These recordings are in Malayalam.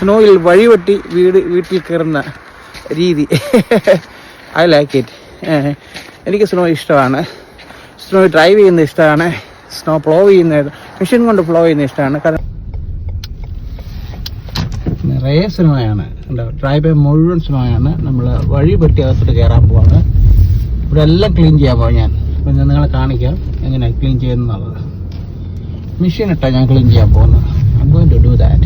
സ്നോയിൽ വഴിവെട്ടി വീട്ടിൽ കയറുന്ന രീതി. I like it. എനിക്ക് സ്നോ ഇഷ്ടമാണ്. സ്നോ ഡ്രൈവ് ചെയ്യുന്നത് ഇഷ്ടമാണ്. സ്നോ പ്ലോ ചെയ്യുന്നത്, മെഷീൻ കൊണ്ട് പ്ലോ ചെയ്യുന്നത് ഇഷ്ടമാണ്. കാരണം നിറയെ സ്നോയാണ്. ഡ്രൈവ് മുഴുവൻ സ്നോയാണ്. നമ്മൾ വഴി വെട്ടി അകത്തോട്ട് കയറാൻ പോവാണ്. ഇവിടെ എല്ലാം ക്ലീൻ ചെയ്യാൻ പോവാം ഞാൻ. അപ്പം ഞാൻ നിങ്ങളെ കാണിക്കാം എങ്ങനെയാണ് ക്ലീൻ ചെയ്യുന്നുള്ളത്. മെഷീൻ ഇട്ടാണ് ഞാൻ ക്ലീൻ ചെയ്യാൻ പോകുന്നത്. I'm going to do that.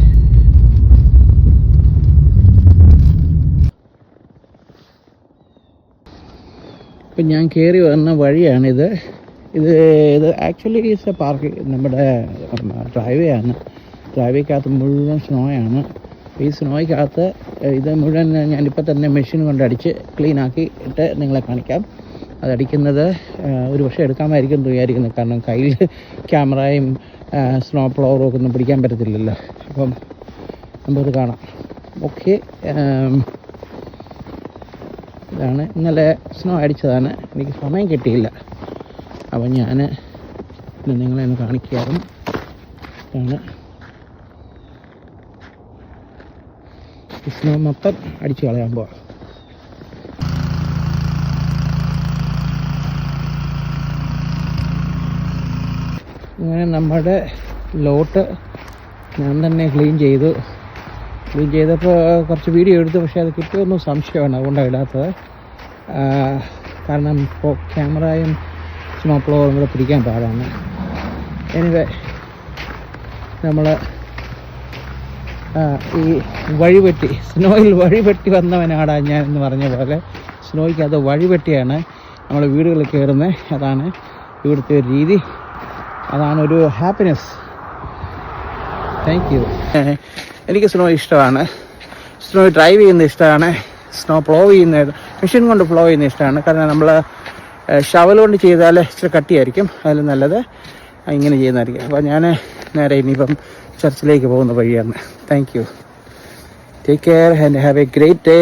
ഇപ്പം ഞാൻ കയറി വന്ന വഴിയാണിത്. ഇത് ആക്ച്വലി ഈസ് എ പാർക്ക്. നമ്മുടെ ഡ്രൈവേ ആണ്. ഡ്രൈവേക്കകത്ത് മുഴുവൻ സ്നോയാണ്. ഈ സ്നോയ്ക്കകത്ത് ഇത് മുഴുവൻ ഞാനിപ്പോൾ തന്നെ മെഷീൻ കൊണ്ടടിച്ച് ക്ലീനാക്കി ഇട്ട് നിങ്ങളെ കാണിക്കാം. അതടിക്കുന്നത് ഒരു പക്ഷേ എടുക്കാമായിരിക്കും വിചാരിക്കുന്നത്. കാരണം കയ്യിൽ ക്യാമറയും സ്നോ പ്ലോവറും ഒക്കെ ഒന്നും പിടിക്കാൻ പറ്റത്തില്ലല്ലോ. അപ്പം നമുക്കത് കാണാം. ഓക്കെ, ഇതാണ് ഇന്നലെ സ്നോ അടിച്ചതാണ്. എനിക്ക് സമയം കിട്ടിയില്ല. അപ്പം ഞാൻ നിങ്ങളെ ഒന്ന് കാണിക്കാറും ആണ്. സ്നോ മൊത്തം അടിച്ചു കളയാൻ പോവാം. ഇങ്ങനെ നമ്മുടെ ലോട്ട് ഞാൻ തന്നെ ക്ലീൻ ചെയ്തപ്പോൾ കുറച്ച് വീഡിയോ എടുത്തു. പക്ഷേ അത് കിട്ടുമെന്ന് സംശയമാണ്. അതുകൊണ്ടാണ് ഇടാത്തത്. കാരണം ഇപ്പോൾ ക്യാമറയും സ്നോ പ്ലോവറും കൂടെ പിടിക്കാൻ പാടാണ്. എനിവേ നമ്മൾ ഈ വഴിവെട്ടി, സ്നോയിൽ വഴിവെട്ടി വന്നവനാടാ ഞാൻ എന്ന് പറഞ്ഞ പോലെ സ്നോയ്ക്ക് അത് വഴിവെട്ടിയാണ് നമ്മൾ വീടുകളിൽ കയറുന്നത്. അതാണ് ഇവിടുത്തെ ഒരു രീതി. അതാണൊരു ഹാപ്പിനെസ്. Thank you. എനിക്ക് സ്നോ ഇഷ്ടമാണ്. സ്നോ ഡ്രൈവ് ചെയ്യുന്നത് ഇഷ്ടമാണ്. സ്നോ പ്ലോ ചെയ്യുന്നത്, മെഷീൻ കൊണ്ട് പ്ലോ ചെയ്യുന്നത് ഇഷ്ടമാണ്. കാരണം നമ്മൾ ഷവൽ കൊണ്ട് ചെയ്താൽ ഇച്ചിരി കട്ടിയായിരിക്കും. അതിൽ നല്ലത് ഇങ്ങനെ ചെയ്യുന്നതായിരിക്കും. അപ്പോൾ ഞാൻ നേരെ ഇനിയിപ്പം ചർച്ചിലേക്ക് പോകുന്ന വഴിയാണ്. Thank you. Take care and have A great day.